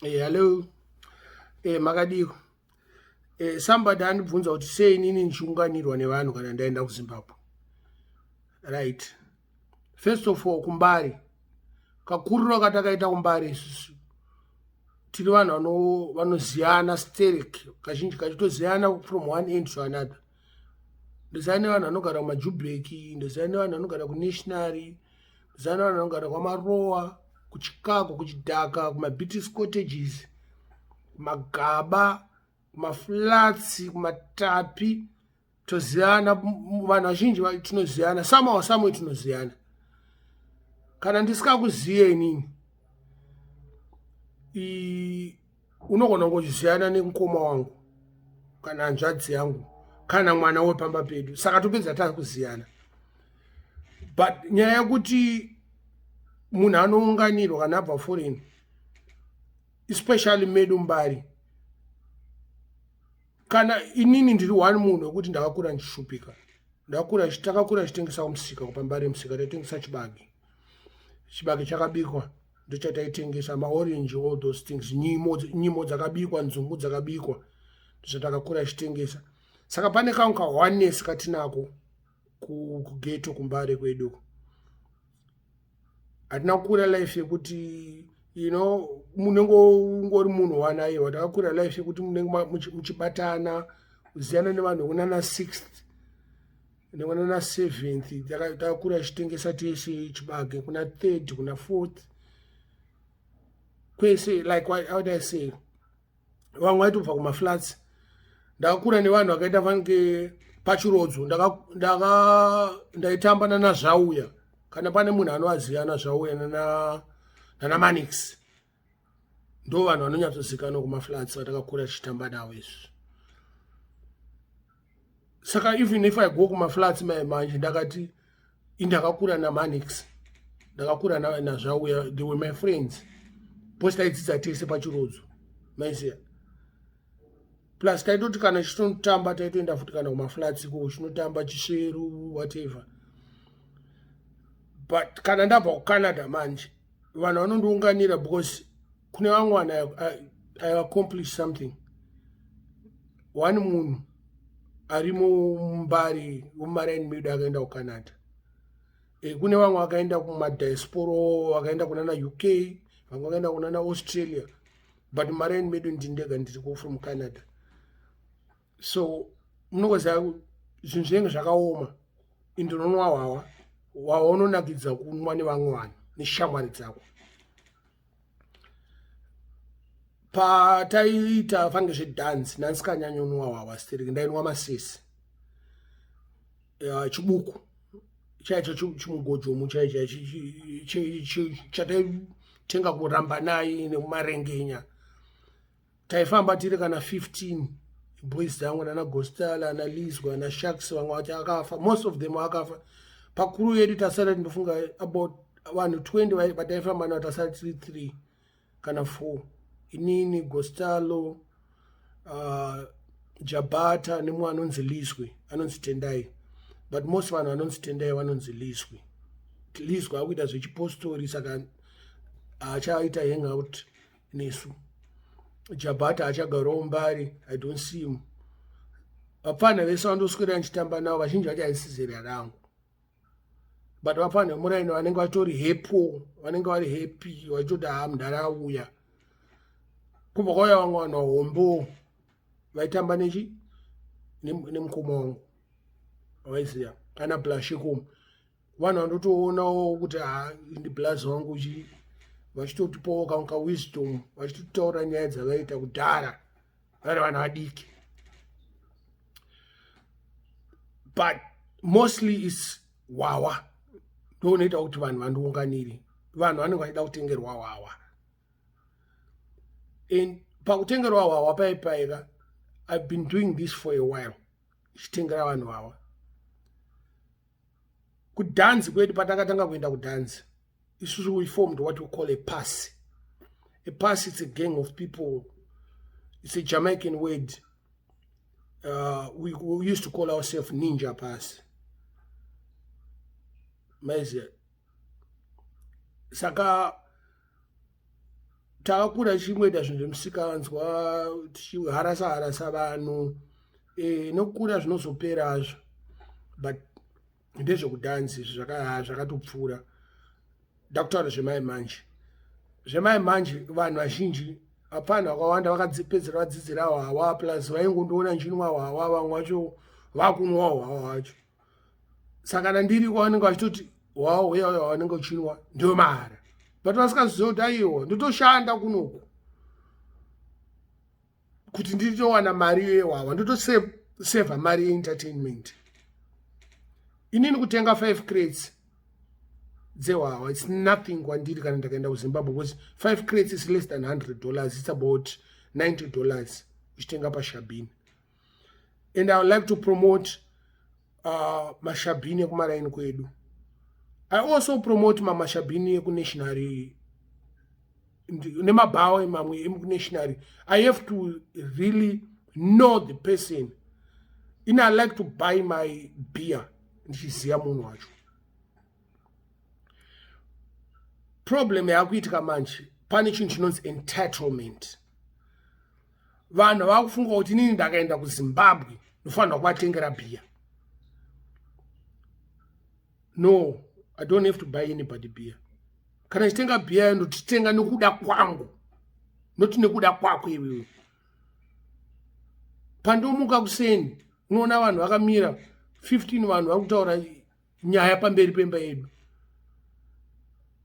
Hello. Makadiko. Somebody andibvunza kuti sei inini ndichiunganirwa nevanhu kana ndaenda kuZimbabwe. Right. First of all, kuMbare. Kakuriro katakaita kuMbare isusu. Tiri vanhu vanoziyana sterek. Kazhinji kachitoziyana from one end to another. Ndoziyana vanhu vanogara kumaJubreki, ndoziyana vanhu vanogara kuNationary, ndoziyana vanhu vanogara kwamarowa, kuChicago, kuChidhaka, kumaBritish cottages, kumagaba, kumaflats, kumatapi, toziyana vanhu vazhinji tinoziyana, samwe tinoziyana. Kana ndisikakuziye inini, unogona kuziyana nemukoma wangu, kana hanzvadzi yangu, kana mwana wepamba pedu, saka topedza takuziyana. But nyaya yekuti munhu anounganirwa kana abva foreign, especially medu Mbari, kana inini ndiri one munhu wekuti ndakakura ndichishupika. Takakura tichitengesa kumusika, kuPaMbare musika taitengesa chibage. Chibage chakabikwa ndochataitengesa, maorange, all those things, nyimo dzakabikwa, nzungu dzakabikwa, ndozvatakakura tichitengesa. Saka pane kamwe ka-oneness katinako kugeto kuMbare kwedu. Hatina kukura life yekuti munenge ungori munhu wanaiwa. Takakura life yekuti munenge muchibatana, kuziyana nevanhu kunana 6th nekunana 7th. Takakura tichitengesa tese chibage kuna 3rd kuna 4th kwese, like what would I say, vamwe vaitobva kumaflats. Ndakakura nevanhu vakaita vange pachirodzo, ndaitamba naNazvauya. Kana pane munhu anovaziva naZvauya nana Minox, ndo vanhu vanonyatsozikanwa kumaflats vatakakura tichitamba navo izvi. Saka even if I go kumaflats manje ndakati ndakakura naMinox, ndakakura naZvauya, they were my friends, because taidzidza tese pachirodzo, maiziva. Plus taitoti kana chitonotamba taitoenda futi kana kumaflats iko chinotamba Chisveru, whatever. But kana ndabva kuCanada manje, vanhu vanondiunganira because kune vamwe vanhu I accomplished something. One munhu ari muMbare mumarine medu akaenda kuCanada. Kune vamwe vakaenda kumadiaspora, vakaenda kunana UK, vamwe vakaenda kunana Australia. But mumarine medu ndindega ndiriko from Canada. So munoziva zvinhu zvinenge zvakaoma, ndinonwa hwahwa unonakidza kunwa nevamwe vanhu neshamwari dzako. Pataiita fange zvedhansi, ndansikanyanyonwa hwahwa stereki, ndainwa masesi, chibuku chaicho chimugojomu chaicho chataitenga kuramba naye nemumarengenya. Taifamba tiri kana 15 boys dzangu, nana Gostala, ana Lizwa, ana Sharks, vamwe vacho akafa, most of them akafa. Pakuru yedu tasara ndinofunga about vanhu 20 pataifamba navo, tasara tiri 3 kana 4. Inini, Gostalo, Jabata, nemumwe anonzi Lizwe, anonzi Tendai. But most vanhu vanonzi Tendai vanonzi Lizwe. Lizwe akuita zvechipostori, saka achaita hangout nesu. Jabata achagarawo Mbare, I don't see him. Vapfana vese vandoswera ndichitamba navo, vazhinji vacho haisizera rangu. But vapfana vemuraini vanenge vatori hepo, vanenge vari happy, vachitoti mudhara auya. Kubva kwauya vamwe vanhu vahombo vaitamba nemukoma wangu, waiziva, kana Sheckom. Vanhu vandotoonawo kuti ndiblazi wangu vachitotipawo kamwe kawisdom, vachitotaura nyaya dzavaita kudhara vari vanhu vadiki. But mostly is hwahwa ndonoita kuti vanhu vandiunganire. Vanhu vanenge vachida kutengerwa hwahwa. And pakutengerwa hwahwa paipaika, I've been doing this for a while, ichitengera vanhu hwahwa. Kudhansi kwedu, patakatanga kuenda kudhansi, we formed what we call a pass. A pass is a gang of people. It's a Jamaican word. We used to call ourselves Ninja Pass. Saka takakura tichimboita zvinhu zvemusikanzwa tichiharasa vanhu nokukura zvinozoperazvo, but ndezvekudhansi zvakatopfuura. Ndakutaura zvemai manje vanhu vazhinji hapana vakawanda vakapedzera vadzidzira hwawa plus vaingondoona nchinwa hwawa, vamwe vacho vakunwa hwawa wacho. Saka nandiri kwavanenge vachitoti hwawa uya wanenge uchinwa ndio mara, but vasikaziva kuti aiwa ndotoshanda kunoku kuti nditowana mari yehwawa, ndotosevha mari yeentertainment. Inini kutenga 5 crates dzehwawa it's nothing kwandiri kana ndakaenda kuZimbabwe, because 5 crates is less than $100. It's about $90 uchitenga pashabhini. And I would like to promote mashabhini ekumaraini kwedu. I also promote mashabhini ekunationary nemabhawa mamwe emunationary. I have to really know the person. I like to buy my beer ndichiziva munhu wacho. Problem yakuitika manje pane chinhu chinonzi entitlement. Vanhu vakufunga kuti inini ndakaenda kuZimbabwe ndofanira kuvatengera beer. No, I don't have to buy anybody beer. Kana ndichitenga beer ndotitenga nekuda kwangu, noti nekuda kwako iwewe. Pandomuka kuseni unoona vanhu vakamira 15 vanhu vakutaura nyaya pamberi pemba yedu.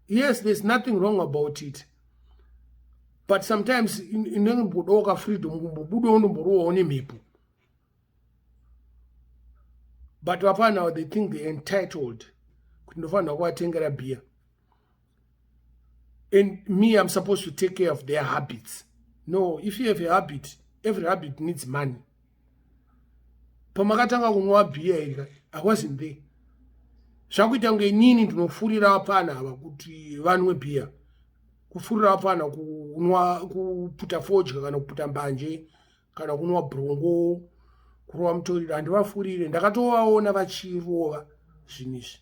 Yes, there's nothing wrong about it, but sometimes inenge mbodoka freedom kumbobuda ndomborowawo nemhepo. But vapana they think they're entitled kuti ndofanira kuvatengera beer. And me, I'm supposed to take care of their habits. No, if you have a habit, every habit needs money. Pamakatanga kunwa beer I wasn't there. Zvakuita kunge inini ndinofurira vapana ava kuti vanwe beer. Kufurira vapana kunwa kuputa fodya kana kuputa mbanje kana kunwa brongo kurova mutoriro handivafurire. Ndakatovaona vachirova zvinizvi.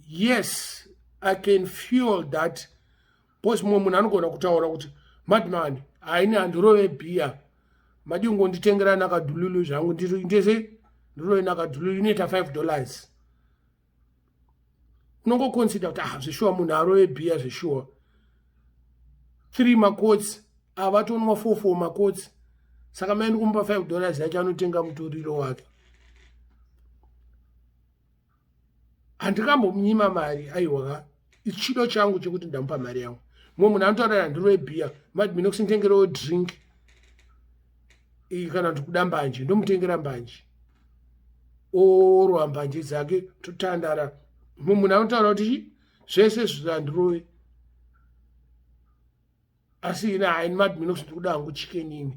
Yes, I can feel that. Because mumwe munhu anogona kutaura kuti madman haini handirove beer, madi ungonditengera nakadhululu zvangu ndese ndirove nakadhululu inoita $5. Unongoconsider kuti zveshuwa munhu arove beer zveshuwa 3 makots avatonwa 4 makots, saka maini kumupa $5 yacho anotenga mutoriro wake. Handikambomunyima mari aiwa, ichido changu chekuti ndamupa mari yangu. Mumwe munhu anotaura handirove beer, mati Minox nditengerawo drink kana ndikuda mbanje ndomutengera mbanje, orwa mbanje dzake totandara. Mumwe munhu anotaura kuti zvese zvihandirove, asi ina haini mati Minox ndikuda hangu chicken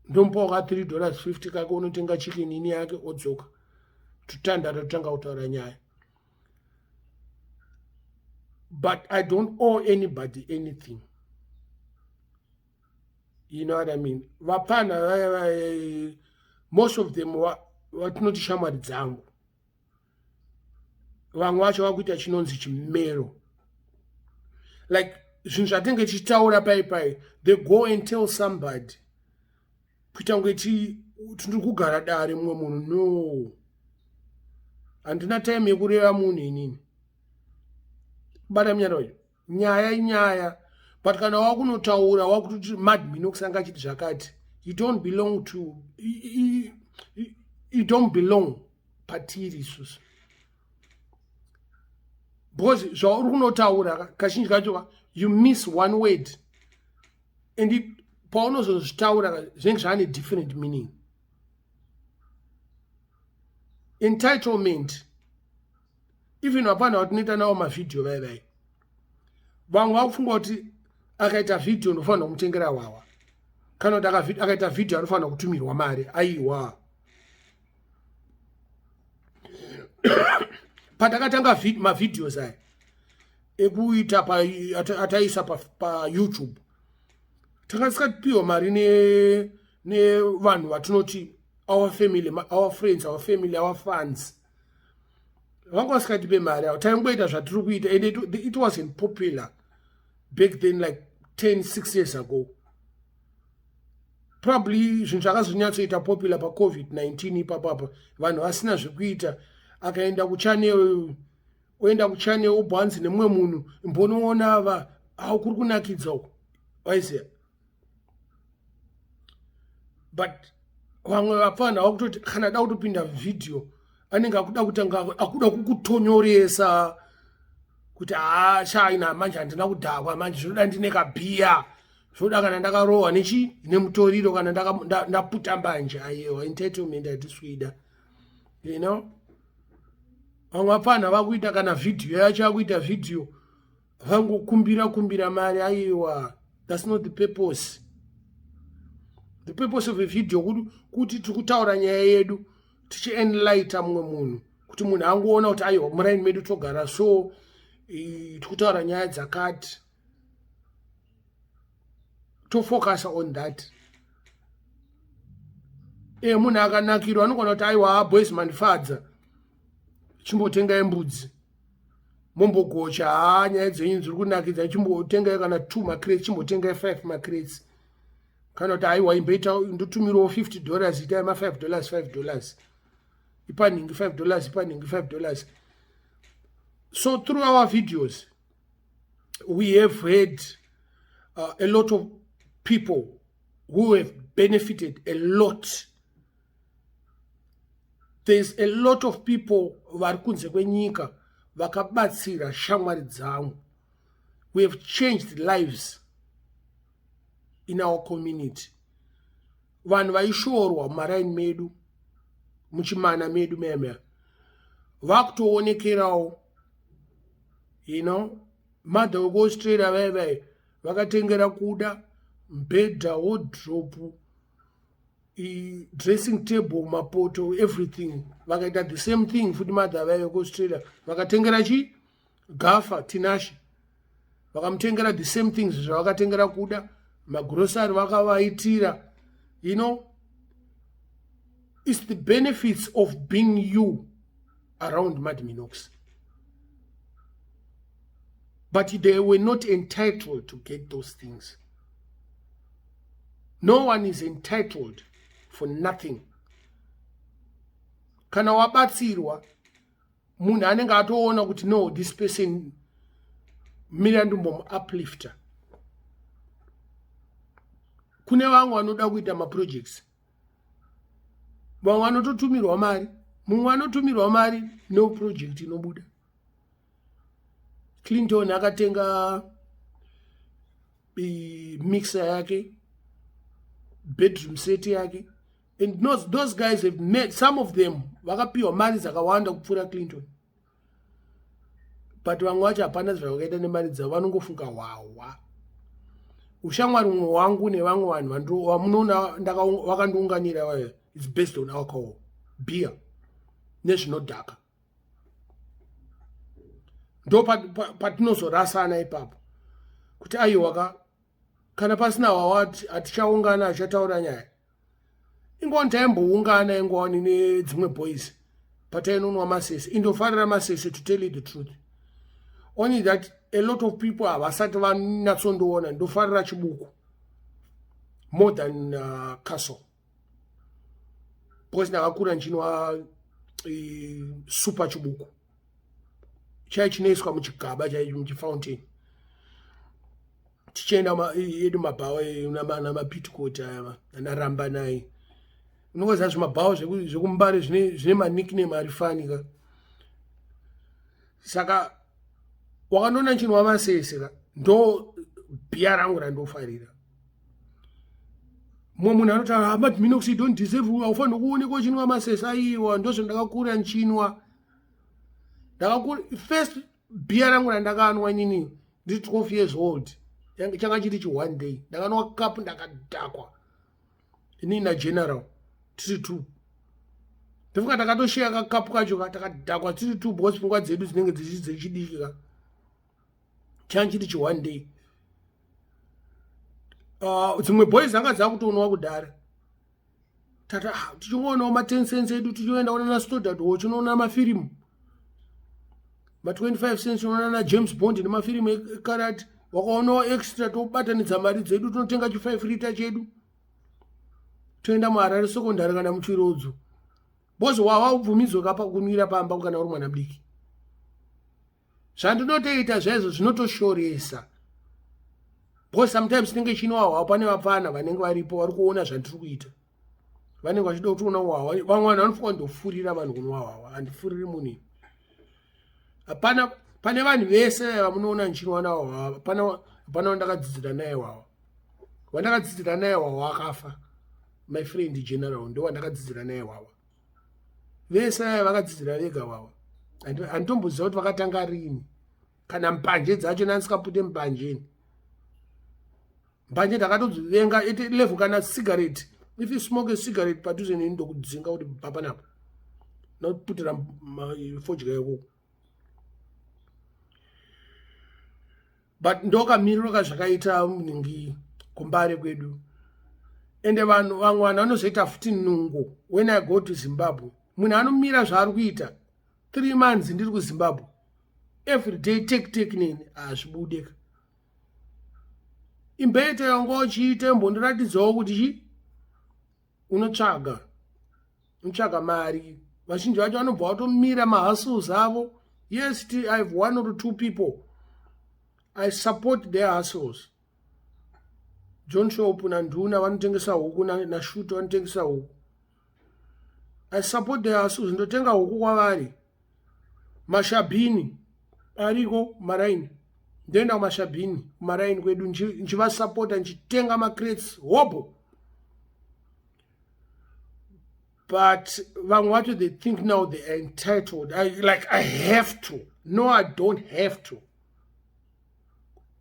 ndomupawo ka $3.50 kake unotenga chicken yake odzoka totandara totanga kutaura nyaya. But I don't owe anybody anything. You know what I mean? Vapana, most of them vatinoti shamwari dzangu. Vamwe vacho vakuita chinonzi chimero. Like zvinhu zvatenge tichitaura pai they go and tell somebody kuita kunge tiri kugara dare mumwe munhu. No, handina time yekureva munhu inini. Bada mnyaro nyaya inyaya, but kana wakunotaura wakuti mad Minox anga chiti zvakati, you don't belong to you don't belong patiri isusu. Because zvauri kunotaura kazhinji kacho you miss one word and paunozozvitaura zvinenge zvane different meaning. Entitlement, even vapana vatinoita navo mavhidhiyo vai vamwe vakufunga kuti akaita vhidhiyo ndofanira kumutengera hwawa, kana kuti akaita vhidhiyo anofanira kutumirwa mari. Aiwa, patakatanga mavhidhios aya ekuita ataisa paYouTube takasikapiwa mari nevanhu vatinoti our family, our friends, our family, our fans. Vanga vasikatipe mari avo taingoita zvatiri kuita and it wasn't popular. back then, like 6 years ago. Probably zvinhu zvakazonyatsoita popular paCovid-19 ipapapa vanhu vasina zvekuita akaenda kuchannel oenda kuchannel obhanzi nemumwe munhu mbonoona ava kuri kunakidza uko waiziva. But vamwe vapfana vakutoti kana da kutopinda vhidhiyo anenge akuda kutanga akuda kukutonyoresa kuti shaina manje handina kudhakwa manje zvinoda ndine kabhiya zvoda kana ndakarohwa nemutoriro kana ndaputa mbanje aiwa entitlement hatiswida, you know. Vamwe vapfana vakuita kana vhidhiyo yacho akuita vhidhiyo vangokumbira mari aiwa. That's not the purpose. The purpose of a video kuti tikutaura nyaya yedu tichienlighta mumwe munhu kuti munhu angoona kuti aiwa muraini medu togara so tikutaura nyaya dzakati to focus on that. Munhu akanakirwa anogona kuti aiwa boys mandifadza chimbotengai mbudzi mombogocha nyaya dzenyu dziri kunakidza chimbotengai kana 2 macrates chimbotengai 5 macrates kana kuti aiwa imboita ndotumirawo $50 itai $5 ipaningi $5 ipaningi $5. So through our videos we have had a lot of people who have benefited a lot. There's a lot of people vari kunze kwenyika vakabatsira shamwari dzangu. We have changed lives in our community. Vanhu vaishorwa mumaraini medu muchimana medu meme vakutoonekerawo, you know. Mado wekuAustralia vai vakatengera Kuda mbedha, wardrobe, dressing table, mapoto, everything. Vakaita the same thing futi Mado vai wekuAustralia vakatengera Gaffa, Tinashe vakamutengera the same things zvavakatengera Kuda, magrocery vakavaitira, you know. It's the benefits of being you around Minox. But they were not entitled to get those things. No one is entitled for nothing. Kana wabatsirwa munhu anenge atoona kuti no, this person mirandumbo uplifter. Kune vamwe vanoda kuita maprojects, vamwe vanototumirwa mari, mumwe anotumirwa mari no project inobuda. Clinton akatenga mixer yake, bedroom set yake, and those guys have made, some of them vakapiwa mari dzakawanda kupfuura Clinton. But vamwe vacho hapana zvavakaita nemari dzavo, vanongofunga wawa. Ushamwari mumwe wangu nevamwe vanhu vamunoona vakandiunganira vaya, it's based on alcohol, beer nezvinodhaka. Ndo patinozorasana ipapo kuti aiwa kana pasina wawati atichaungana achataura nyaya. Ingoni taimboungana ingoni nedzimwe boys patainonwa masese, indofarira masese, to tell you the truth. Only that a lot of people havasati vanatsondoona ndofarira chibuku more than castle. Because ndakakura nchinwa super chibuku chai chinoiswa muchigaba chaicho muchifountain, tichienda yedu mabhawa namapitcoat aya anaramba naye. Unoziva zvimabhawa zvekumbare zvine manickname arifanika. Saka wakandoona nchinwa masese ndo bhiya rangu randofarira. Mumwe munhu anoti but Minox, you don't deserve, haufanira kuonekwa uchinwa masese. Aiwa ndozvo ndakakura nchinwa. First beer rangu randakanwa nini ndiri 12 years old, changa chiri one day ndakanwa cup ndakadhakwa inini nageneral tiri 2. Ndofuka takatosheya kakapu kacho takadhakwa tiri 2 because pfungwa dzedu dzinenge dzichidikika. Changa chiri one day. Dzimwe boys dzanga dzakutoonwa kudhara. Tata tichingoonawo ma10 cents edu tichienda kuona Stoddard Watch, unoona mafirimu ma 25 cents, unoona James Bond nemafirimu ekarati wakaonawo extra tobatanidza mari dzedu tonotenga chi5 lita chedu toenda muHarare sekondari kana muchirodzo bozi waubvumidzwe kapa kunwira pamba kana uri mwana mudiki. Zvandinotoita zvaizvo zvinotoshoresa because sometimes tinenge chinowawa pane vapfana vanenge varipo vari kuona zvandiri kuita vanenge vachida kutoona uwawa vamwe vanhu vanofanira kundofurira vanhu kunowawawa handifuriri munhu pane vanhu vese vamunoona nchinwana wawa hapana wandakadzidzira naye wawa wandakadzidzira naye wawa akafa my friend general ndo wandakadzidzira naye wawa vese vakadzidzira vega wawa handitomboziva kuti vakatanga rini kana mbanje dzacho nandisikapute mbanjeni mbanje ndakatodzivenga level kana cigarette if you smoke a cigarette padhuze neni ndokudzinga kuti papanapa nokuputira fodya yako but ndokamiriroka zvakaita munhingi kumbare kwedu ende vanhu vamwe vanhu vanozoita futi nungo when I go to Zimbabwe munhu anomira zvaari kuita 3 months ndiri kuZimbabwe every day take neni hazvibudeka imbete yangu uchiite mbondiratidzawo kuti unotsvaga mari vazhinji vacho vanobva vatomira mahustles avo. Yes, I have 1 or 2 people I support their hustles. John Shop na Nduna vanotengesa huku na Shuto vanotengesa huku. I support their hustles. Ndotenga huku kwavari. Mashabini ariko maraini. Ndenda mashabini maraini kwedu nchivasupporta nchitenga macrates hobo. But vamwe vacho they think now they are entitled. I have to. No, I don't have to.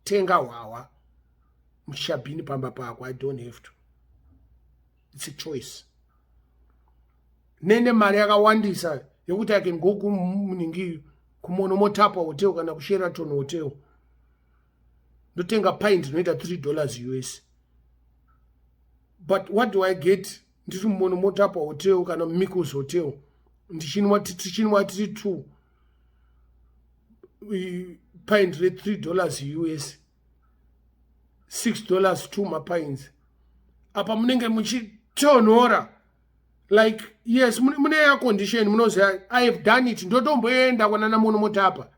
Tenga wawa mshabini pamba pako. I don't have to. It's a choice. Nene mari yakawandisa yokuti I can go kumunhingi kumonomotapa hotel kana kuSheraton hotel ndotenga pint inoita $3 US. But what do I get? Ndiri mumonomotapa hotel kana Miko's hotel tichinwa tiri 2 pint re $3 US, $6 2 mapints. Apa munenge muchitonhora like yes mune air condition munoziva I have done it. Ndotomboenda kwanana monomotapa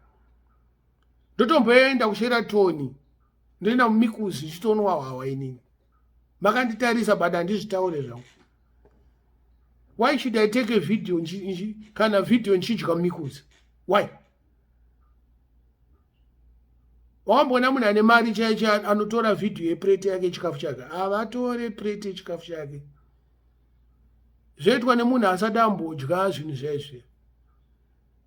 ndotomboenda kuSheraton ndoenda mumikuzi ndichitonwa wawa inini makanditarisa but handizvitaure zvangu. Why should I take a video kana video nchidya mumikuzi? Why? Wambona munhu ane mari chaicho anotora video yeplate yake chikafu chake avatore plate yechikafu chake zvoitwa nemunhu asati ambodya zvinhu zvaizve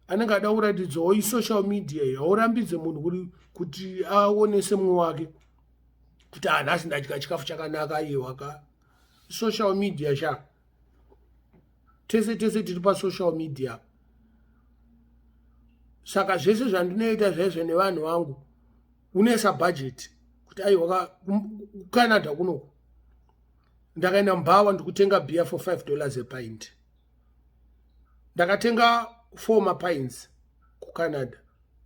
anenge ada kuratidzawo isocial media iyo aurambidze munhu kuti aonese mumwe wake kuti nhasi ndadya chikafu chakanaka iwaka social media sha tese tiri pasocial media. Saka zvese zvandinoita zvaizvo nevanhu vangu unoisa budget kuti aiwa kuCanada kuno ndakaenda Mbawa ndikutenga beer for $5 a pint. Ndakatenga 4 mapints kuCanada.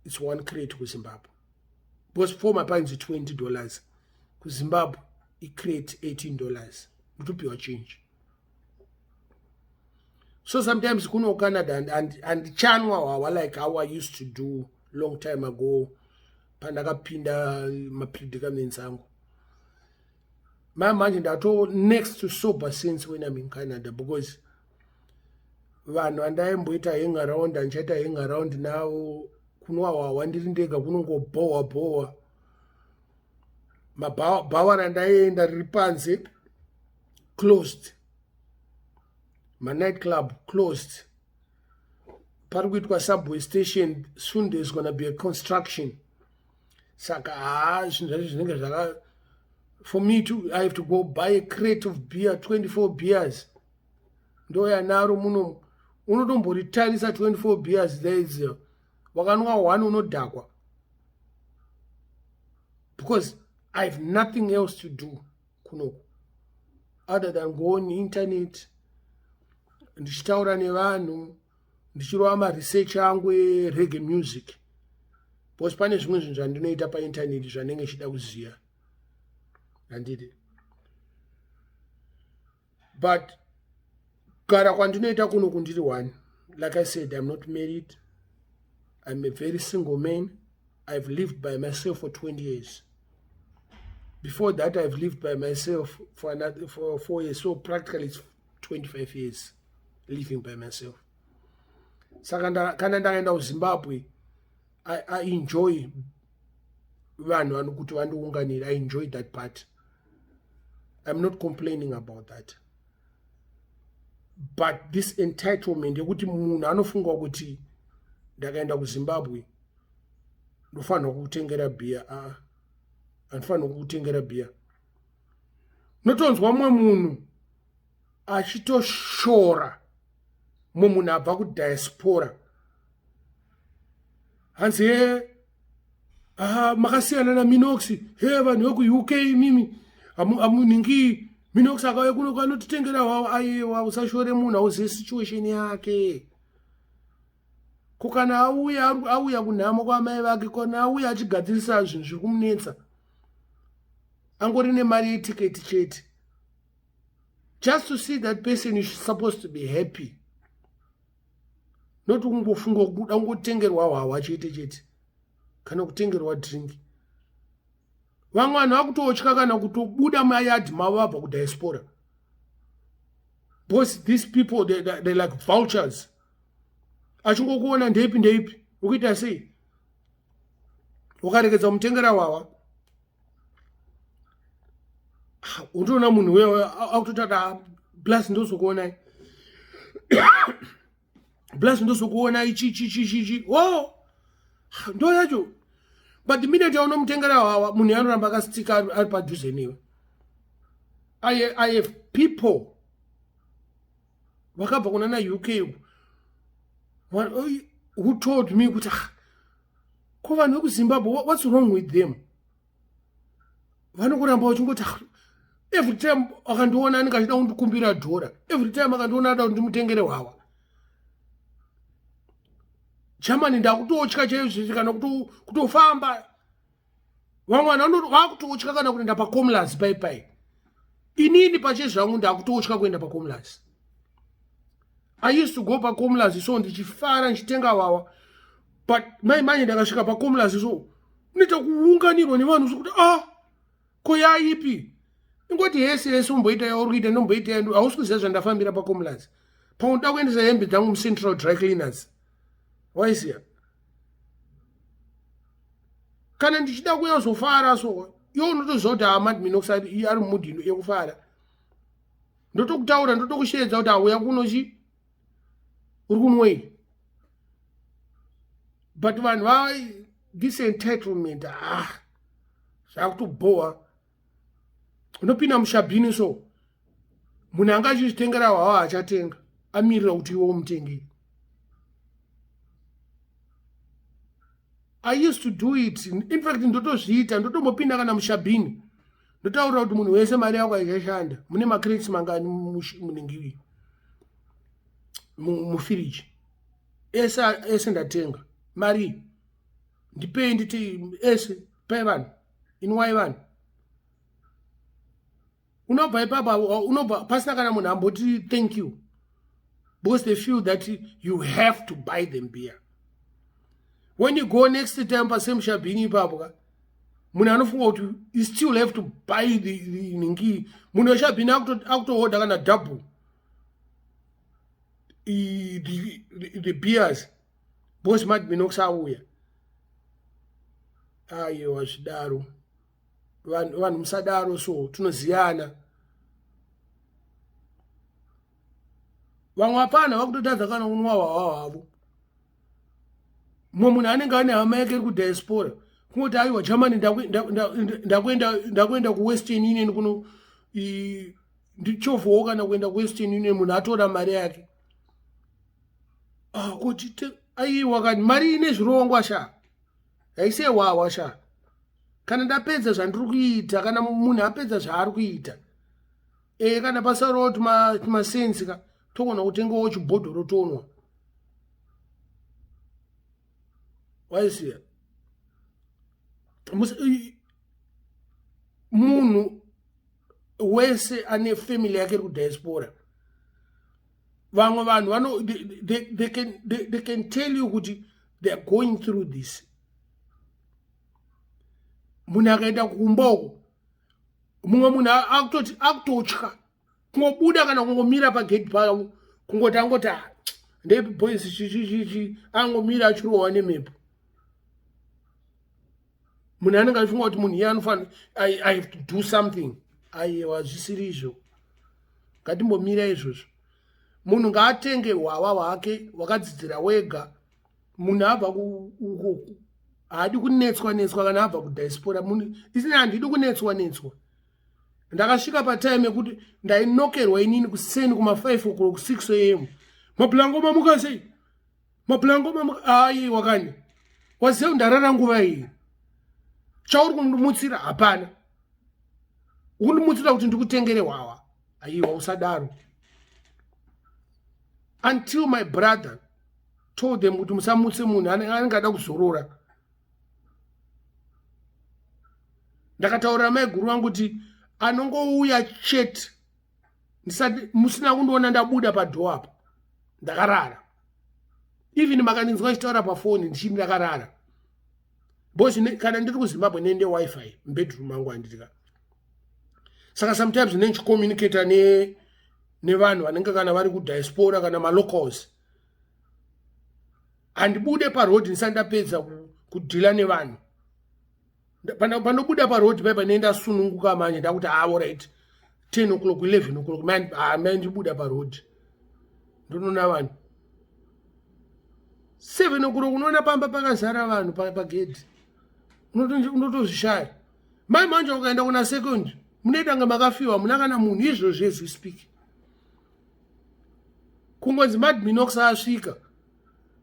It's 1 crate kuZimbabwe. Because 4 mapints is $20. KuZimbabwe a crate $18. Utopiwa change. So sometimes kuno Canada and chanwa wawa like how I used to do long time ago. Pandakapinda mapredicaments angu. My mind ndato next to sober since when I'm in Canada because vanhu andaimboita hang around anchaita hang around now kunwa wawa ndiri ndega kunongobowa mabhawa randaenda riri panze closed. My night club closed. Pari kuitwa subway station soon there's gonna be a construction. Saka zvinenge zvaka for me too I have to go buy a crate of beer 24 beers. Ndoya naro muno unotomboritarisa 24 beers there is wakanwa 1 unodhakwa because I have nothing else to do kuno other than go on internet ndichitaura nevanhu ndichirova maresearch angu reggae music because pane zvimwe zvinhu zvandinoita paintaneti zvanenge nchida kuziva handiti. But kugara kwandinoita kuno kundiri one, like I said, I'm not married. I'm a very single man. I've lived by myself for 20 years. Before that, I've lived by myself for 4 years. So practically it's 25 years living by myself. Saka kana ndakaenda kuZimbabwe, I enjoy vanhu vanokuti vandiunganira. I enjoy that part. I'm not complaining about that. But this entitlement yekuti munhu anofunga kuti ndakaenda kuZimbabwe ndofanira kutengera beer, anofanira kutengera beer. Notonzwa mumwe munhu achitoshora mumwe munhu abva kudiaspora hanzi makasiyana naMinox, vanhu veku-UK mimi amuningi Minox akauya kuno kanotitengera hwawo. Aiwa, usashore munhu auzive situation yake. Kana auya kunhamo kwamai vake, kana auya achigadzirisa zvinhu zviri kumunetsa, angori nemari yetiketi chete, just to see that person is supposed to be happy, not kungofunga kuda kungotengerwa hwawa chete chete kana kutengerwa drink. Vamwe vanhu vakutotya kana kutobuda mayadhi mavo vabva kudiaspora, because these people they're like vultures. Achingokuona ndeipi ukuita sei, ukarekedza mutengera hwawa, unotoona munhu wewe akutotata plus ndozokuonai plus ndozokuona ichi ndo yacho. But the minute unomutengera hwawa, munhu anoramba akastika ari padhuze newe. I have people vakabva kuna na-UK who told me kuti ko vanhu vekuZimbabwe, what's wrong with them? Vanokuramba vachingoti every time akandiona anenge achida kundikumbira dhora, every time akandiona ada kuti ndimutengere hwawa. Germany ndakutotya chaizvo kana kutofamba. Vamwe vanhu vakutotya kana kuenda paComlas pai. Inini pache zvangu ndakutotya kuenda paComlas. I used to go paComlas so ndichifara ndichitenga hwawa. But manje ndakasvika paComlas so unoita kuunganirwa nevanhu zvokuti ko yaipi. Ingoti yese umboita yauri kuita ndomboita yangu. Hausi kuziva zvandafambira paComlas. Pamwe ndakuendesa hembe dzangu muCentral Dry Cleaners. Waiziya. Kana ndichida kuyazofara so iwo unotoziva kuti Ahmad Minox ari mumudhi yekufara. Ndotokutaura, ndotokushedza kuti auya kunochi uri kunwei. But vanhu this entitlement zvakutobhowa. Unopinda mushabhini so munhu anga achizvitengera hwawa achatenga, amirira kuti iwo umutengeri. I used to do it. In fact, ndotozviita, ndotombopinda kana mushabhini. Ndotaura kuti munhu wese mari yako haishashanda. Mune macrates mangani muningiri mufiriji. Ese ndatenga. Mari ndipei nditi ese pai vanhu. Inwai vanhu. Unobva ipapo, unobva pasina kana munhu amboti thank you. Because they feel that you have to buy them beer. When you go next time pasame shabhini ipapo, munhu anofunga kuti you still have to buy the ningi. Munhu weshabhini akutoorder kana double the beers. Because Mad Minox auya. Aiwa zvidaro. Vanhu musadaro so tunoziyana. Vamwe hapana vakutotadza kana kunwa hwawa hwavo. Mumwe munhu anenge ane hama yake iri kudiaspora kungoti aiwa Germany ndakuenda kuWestern Union kuno ndichovhawo kana kuenda kuWestern Union, munhu atora mari yake. Kuti aiwa kani mari ine zvirongwa sha. Haisi hwawa sha. Kana ndapedza zvandiri kuita, kana munhu apedza zvaari kuita, kana pasaro tumasensi ka togona kutengawo chibhodhoro tonwa. Waiziya. munhu wese ane family yake kudiaspora vamwe vanhu they can tell you kuti they are going through this. Munhu akaenda kukumba uko mumwe munhu akutotya kungobuda kana kungomira pagate pavo kungoti angoti ndeboys chichichichi angomira achirohwa nemhepo. Munhu anenge achifunga kuti munhu iye anofanira I have to do something. Aiwa zvisiri izvo, ngatimbomira izvozvo. Munhu ngaatenge hwava hwake hwakadzidzira wega. Munhu abva uko haadi kunetswa kana abva kudiaspora. Munhu isini handidi kunetswa. Ndakasvika patime yekuti ndainokerwa inini kuseni kuma5 o'clock 6 am. Mablango mamuka sei? Mablango mamuka ai wakani. Waziva ndarara nguva iyi. Chauri kundimutsira hapana. Undimutsira kuti ndikutengere hwawa. Aiwa usadaro. Until my brother told them kuti musamutse munhu anenge ada kuzorora. Ndakataurira mai guru wangu kuti anongouya chete ndisati musina kundiona ndabuda padhoo apa ndakarara. Even makaninzwa chitaura pafoni ndichini ndakarara. Bosi kana ndiri kuZimbabwe nende wifi mbedroom mangu anditika. Saka sometimes nechicommunicate nevanhu vanenge kana vari kudiaspora kana malocals. Handibude parodi ndisati ndapedza kudhila nevanhu. Panobuda parodi paipa nenda sununguka manje ndakuti alright 10 o'clock 11 o'clock man ndibuda parodi. Ndinoona vanhu 7 o'clock unoona pamba pakazara vanhu pagedhi. Unotozvishaya. Mai manje ukaenda kuna second munoita nga makafiwa muna kana munhu izvozvo as we speak. Kungonzi Minox asvika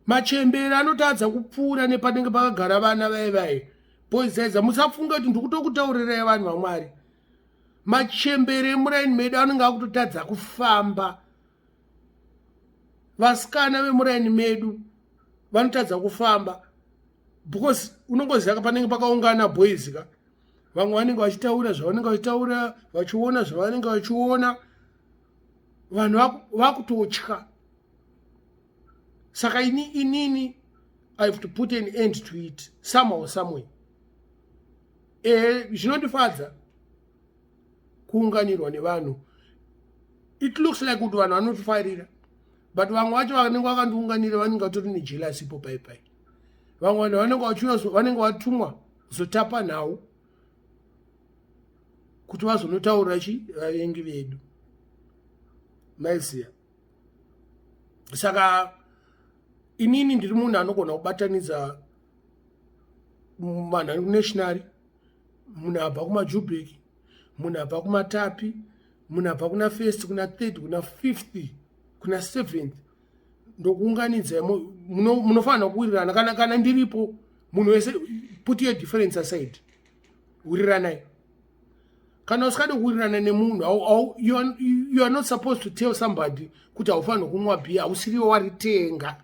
machembere anotadza kupfuura nepanenge pakagara vana vai boys aiza musafunga kuti ndikutokutaurirai vanhu vaMwari. Machembere emuraini medu anenge akutotadza kufamba. Vasikana vemuraini medu vanotadza kufamba because unongoziva panenge pakaungana boys ka vamwe vanenge vachitaura zvavanenge vachitaura vachiona zvavanenge vachiona vanhu vakutotya. Saka inini I have to put an end to it somehow somewhere. Zvinondifadza kuunganirwa nevanhu. It looks like kuti vanhu vanotifarira but vamwe vacho vanenge vakandiunganira vanenge vatori nejealousy ipo paipai. Vamwe vanhu vanenge vatumwa kuzotapa nhau kuti vazonotaurira vavengi vedu. Maiziya. Saka inini ndiri munhu anogona kubatanidza vanhu vari kunationary, munhu abva kumaJubek, munhu abva kumatapi, munhu abva kuna first, kuna third, kuna fifth, kuna seventh. Ndokuunganidza munofanira kuwirirana kana ndiripo munhu wese put your difference aside. Wiriranai. Kana usikade kuwirirana nemunhu you are not supposed to tell somebody kuti haufanira kunwa bhiya hausiriwo waritenga.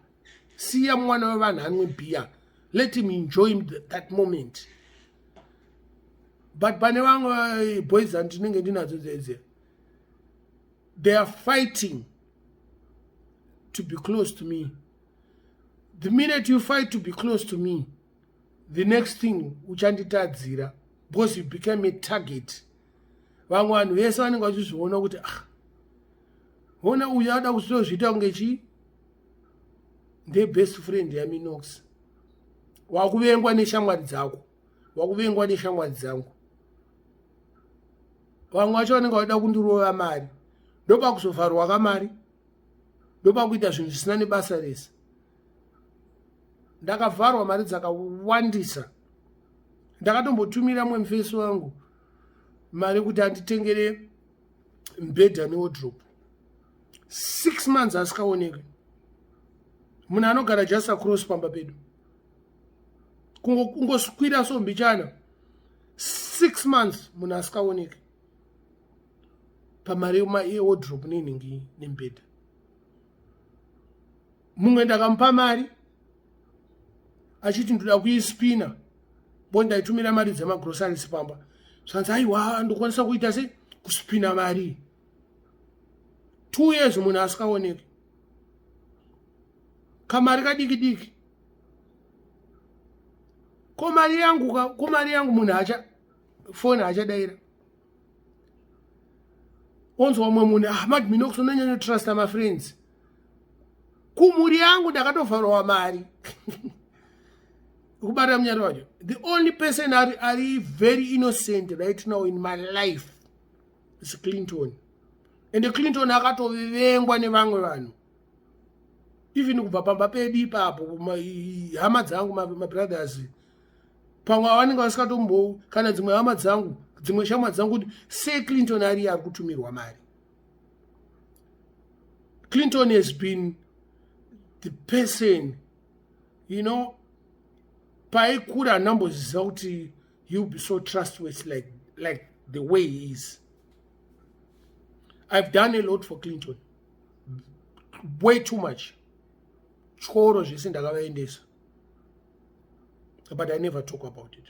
Siya mwana wevanhu anwe bhiya. Let him enjoy that moment. But pane vamwe boys andinenge ndinadzo dzedze, they are fighting to be close to me. The minute you fight to be close to me, the next thing uchanditadzira because you become a target. Vamwe vanhu vese vanenge vachizviona kuti ona uyu ada kuzozviita kunge chii ndebest friend yaMinox. Wakuvengwa neshamwari dzako, wakuvengwa neshamwari dzangu. Vamwe vacho vanenge vachida kundirova mari, ndopakuzovharwa kamari, ndopakuita zvinhu zvisina nebasa rese. Ndakavharwa mari dzakawandisa. Ndakatombotumira mumwe mufesi wangu mari kuti anditengere mbedha newardrobe. 6 months asikaonekwi. Munhu anogara just across pamba pedu kungoswira sombichana 6 months munhu asikaonekwi pamari yewardrobe nenhingi nembedha. Mumwe ndakamupa mari achiti ndoda kuispina bonda itumira mari dzemagroceries pamba zvanzi aiwa ndokwanisa kuita sei kusipina mari 2 years munhu asikaoneki kamari kadiki komari yangu munhu acha foni achadaira onzwa umwe munhu Mad Minox unonyanya trust my friends kumuri yangu ndakatovharwa mari kubata munyari wacho. The only person are very innocent right now in my life is Clinton, and the Clinton akatovengwa nevamwe vanhu even kubva pamba pedu ipapo hama dzangu my brothers pamwe vanenge vasikatombo kana dzimwe hama dzangu dzimwe shamwa dzangu kuti sei Clinton ari kutumirwa mari. Clinton has been the person, you know, paikura anamboziva kuti he'll be so trustworthy like the way he is. I've done a lot for Clinton, way too much. Choro zvese ndakavaendesa, but I never talk about it.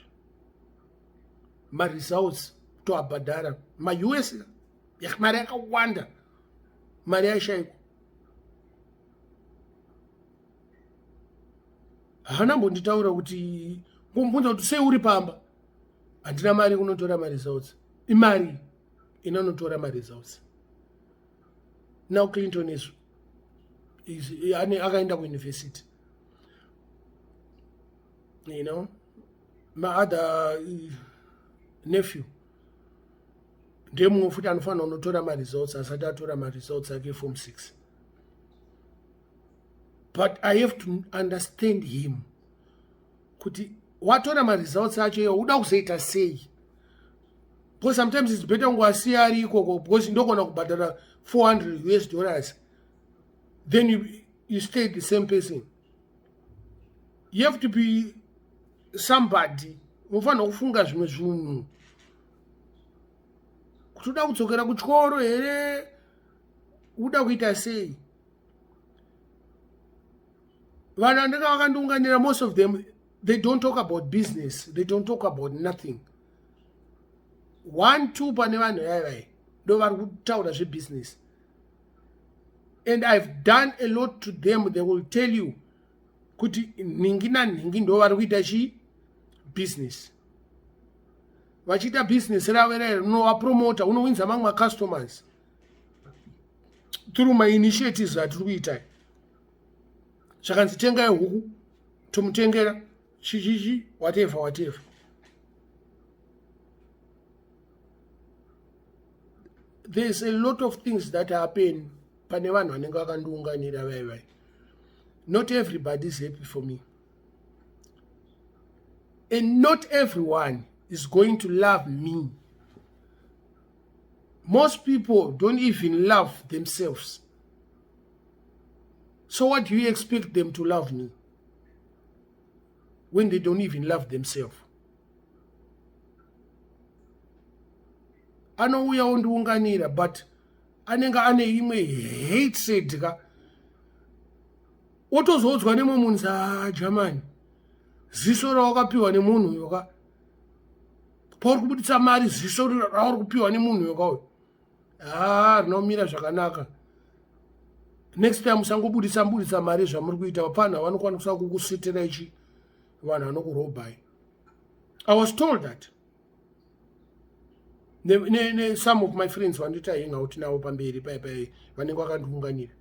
My results to abhadhara US mari yakawanda, mari yaishaiko. Hana mbonditaura kuti ngombunza kuti sei uri pamba handina mari kunotora mari results. Imari inonotora mari results. Now Clinton is akaenda kuuniversity. You know, my other nephew ndemumwe futi anofanira kunotora mari results asati atora mari results ake form 6. But I have to understand him. Kuti watora ma results acho yo uda kuzoita sei. Because sometimes it's better ngwasiya ari ikoko because ndokona kubhadhara $400. Then you stay the same person. You have to be somebody. Unofanira kufunga zvimwe zvinhu. Kuti uda kudzokera kuchikoro here uda kuita sei. Most of them, they don't talk about business. They don't talk about nothing. 1, 2 pane vanhu yavai ndo vari kutaura zvebusiness. And I've done a lot to them. They will tell you kuti ningi naningi ndo vari kuita chi business. Vachiita business ravo rero unovapromota, unowinza mamwe customers through my initiatives atiri kuita. Zvakanzi tengai huku tomutengera chichichi whatever. There's a lot of things that happen pane vanhu vanenge vakandiunganira vai. Not everybody is happy for me, and not everyone is going to love me. Most people don't even love themselves. So what do you expect them to love me when they don't even love themselves? Anouya ondiunganira but anenge ane imwe hatred ka otozodzwa nemwe munhu Germany ziso rawakapiwa nemunhu yoka pauri kubuditsa mari ziso rauri kupiwa nemunhu yoka uyu rinomira zvakanaka. Next time musangobuditsa mari zvamuri kuita vapana vanokwanisa kukusitira ichi vanhu vanokurobai. I was told that. Some of my friends vandita hang out navo pamberi pai vanenge vakandiunganira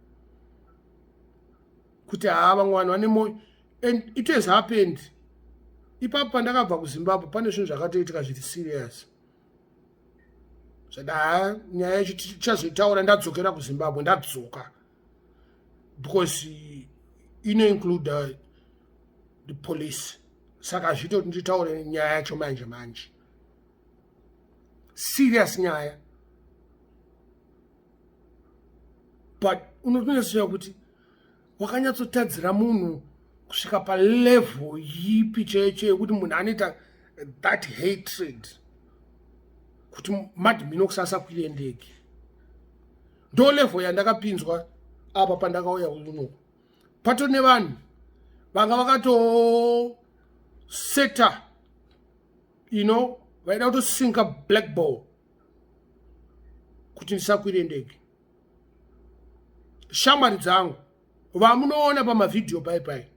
kuti vamwe vanhu vane moyo. And it has happened. Ipapo pandakabva kuZimbabwe pane zvinhu zvakatoitika zviri serious zvada nyaya yacho tichazoitaura ndadzokera kuZimbabwe ndadzoka. Because include the police. Saka zvito nditaure nyaya yacho manje. Serious nyaya. But unotoziva kuti wakanyatsotadzira munhu kusvika palevel yipi chaicho yekuti munhu anoita that hatred kuti Mad Minox asakwire ndege. Ndo level yandakapinzwa apa pandakauya uno. Pato nevanhu vanga vakatoseta you know, vaida kutosinka black ball kuti ndisakwire ndege. Shamwari dzangu vamunoona pamavidhiyo pai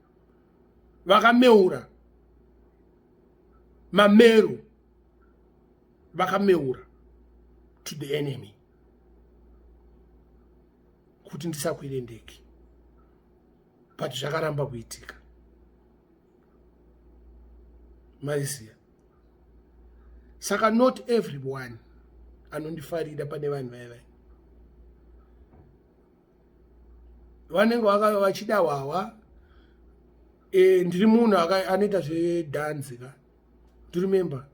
vakameura mamero, vakameura to the enemy kuti ndisakwire ndege, but zvakaramba kuitika. Maiziya. Saka not everyone anondifarira pane vanhu vaya vanenge vachida wawa. Ndiri munhu anoita zvedhanzi ka. Do you remember?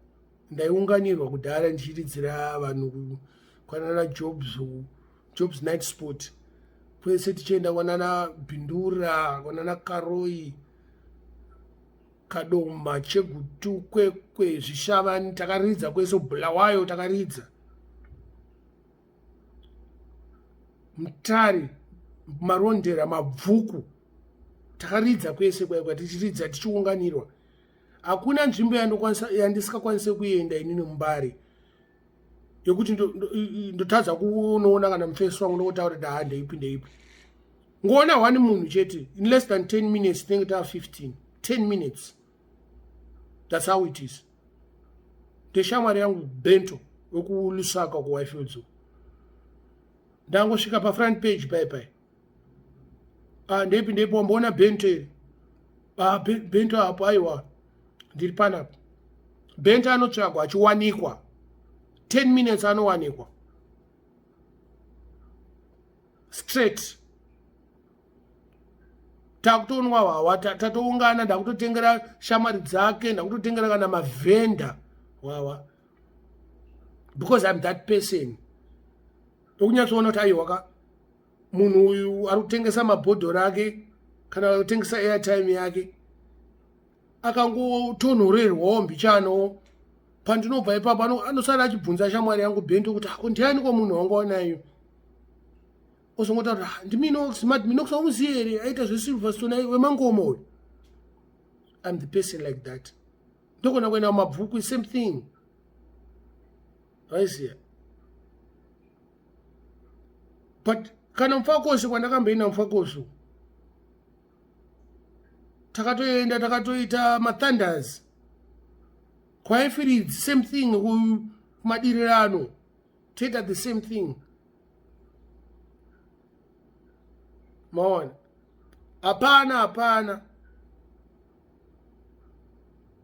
Ndaiunganirwa kudhara ndichiridzira vanhu kwanana Jobs night sport. Kwese tichienda kwanana Bindura, kwanana Karoi, Kadoma, Chegutu, Kwekwe, Zvishavani, takaridza kwese, Bulawayo takaridza. Mutare, Marondera, Mabvuku, takaridza kwese kwekwe, tichiridza tichiunganirwa. Hakuna nzvimbo yandisingakwanise kuenda inini muMbare yokuti ndotadza kunoona kana mufesi wangu ndotaura hande ipi. Ngoona one munhu chete in less than 10 minutes tinenge ta 15 10 minutes. That's how it is. Ndeshamwari yangu Bento yokulusaka kuWifedzo. Ndangosvika pa front page pai. Ndepo mbona Bento. Bento apo aiwa. Ndiri panapo. Bento anotsvagwa achiwanikwa. 10 minutes anowanikwa. Straight. Takutonwa wawa, tatoungana, ndakutotengera shamwari dzake, ndakutotengera kana mavenda wawa. Because I'm that person. Ukunyatsoona kuti aiwa munhu uyu arikutengesa mabhodhoro ake kana kutengesa airtime yake. Akangotonhorerwawo mbichano. Pandinobva ipapo anosara achibvunza shamwari yangu Bento kuti ndiani ko munhu wanga wanayo. Osongota kuti ndi Minox wamuziya here aita zveSilverstone wemangomo uyu. I'm the person like that. Ndokona kuenda mumabhuku same thing. Waiziya. But kana Mfakosi kwandakamboenda Mfakosi takatoita mathunders. Kwaifiri same thing kumadirano. Take the same thing. Maona. Hapana.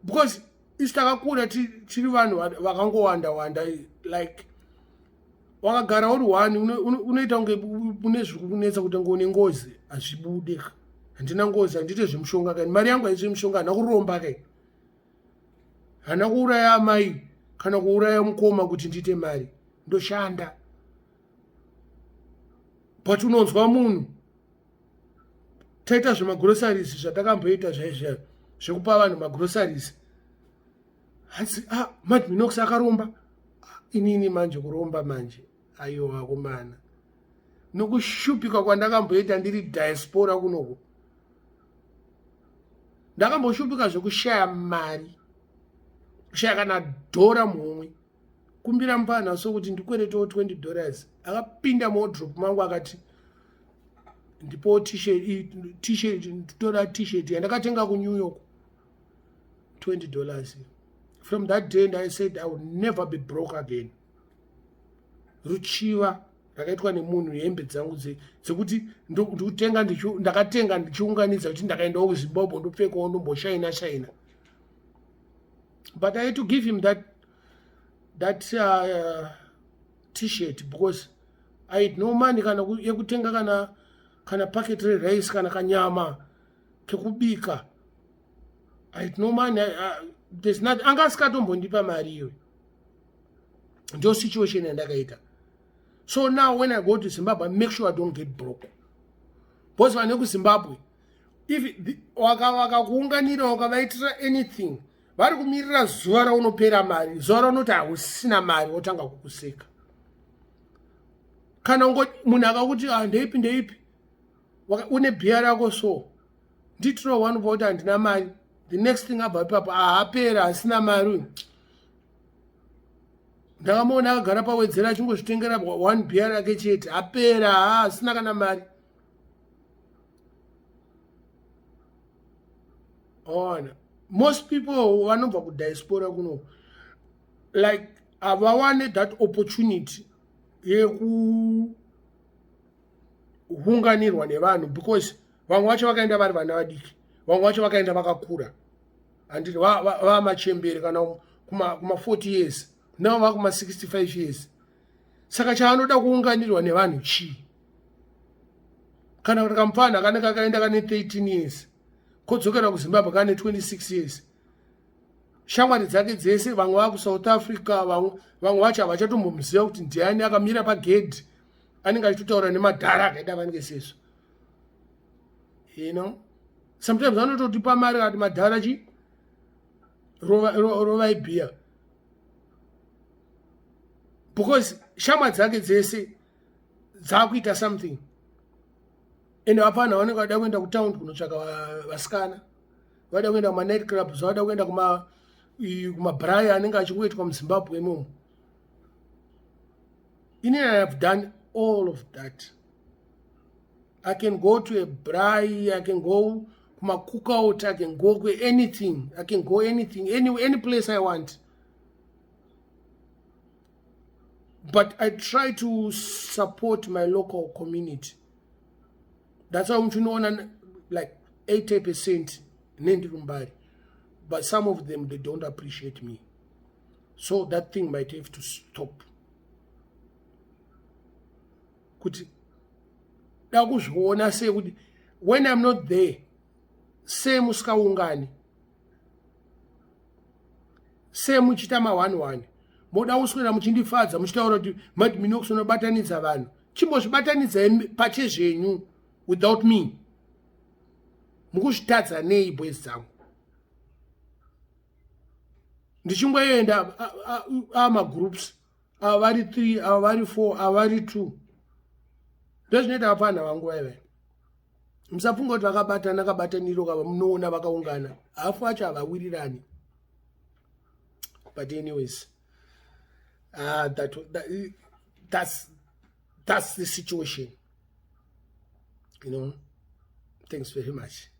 Because isitakakura tiri vanhu vakangowanda like wakagara uri one unoita kunge une zvikunetsa kuti ngone ngozi azvibude. Handina ngozi handite zvemushonga kai. Mari yangu haisi mushonga hana kuromba kai. Hana kuuraya amai kana kuuraya mukoma kuti ndite mari. Ndoshanda. But unonzwa munhu taita zvemagroceries zvatakamboita zvaizva zvekupa vanhu magroceries. Hatsi Mad Minox akaromba. Inini manje kuromba manje. Aiwa akomana. Nokushupika kwandakamboita ndiri diaspora kunoko. Ndakamboshupika zvekushaya mari. Kushaya kana dhora mumwe. Kumbira mupana sokuti ndikweretewo $20. Akapinda muwardrobe mangu akati ndipo t-shirt nditora t-shirt yandakatenga kuNew York $20. From that day I said I will never be broke again. Ruchiva rakaitwa nemunhu hembe dzangu dzekuti ndakatenga ndichiunganidza kuti ndakaendawo kuZimbabwe ndopfekawo ndomboshaina. But I had to give him that t-shirt because I had no money kana yekutenga kana packet rice kana kanyama kekubika. I had no money. There's not angasikatombo mari iyo. Ndio situation yandakaita. So now when I go to Zimbabwe, I make sure I don't get broke. Because when I go to Zimbabwe, if wakakuunganira wakavaitira anything, vari kumirira zuva raunopera mari, zuva raunoti hausina mari wotanga kukuseka. Kana munhu akakuti ndeipi une bhiya rako so nditiro one vote handina mari, the next thing abva ipapo haapera hasina mari, ndakamaona akagara pawedzera achingozvitengera 1 beer rake chete apera asina kana mari. Ona most people vanobva kudiaspora kuno like havawane that opportunity yekuunganirwa nevanhu because vamwe vacho vakaenda vari vana vadiki, vamwe vacho vakaenda vakakura, handiti vamachembere kana kuma 40 years navo vakuma 65 years. Saka chaanoda kuunganirwa nevanhu chii? Kana kuti kamupana kanenge kakaenda kane 13 years kodzokera kuZimbabwe kane 26 years, shamwari dzake dzese vamwe vakusouth Africa, vamwe vacho havachatombomuziva kuti ndiani akamira pagedhi anenge achitotaura nemadhara akaita vanenge seso. You know, sometimes vanototipa mari kati madhara chi rovai beer because shamwari dzake dzese dzakuita something. Ende vapana vanenge vada kuenda kutown kunotsvaka vasikana, vada kuenda kuma night clubs, vada kuenda kumabhrai anenge achingoitwa muZimbabwe imomo. I have done all of that. I can go to a braai, I can go kuma cookout, I can go to anything, I can go anything, any place I want. But I try to support my local community. That's why I'm to like 80% Nendirumbari. But some of them, they don't appreciate me. So that thing might have to stop. When I'm not there, say muskaungani, say muchitama 1-1. Moda uswera muchindifadza muchitaura kuti Mad Minox unobatanidza vanhu. Chimbozvibatanidza pachezvenyu without me. Mukuzvitadza nei boys dzangu? Ndichingoenda amagroups avari 3 avari 4 avari 2 ndozvinoita vapana vangu vaive. Musafunga kuti vakabataniro kava munoona vakaungana, hafu acho havawirirani. But anyways, that's the situation, you know. Thanks very much.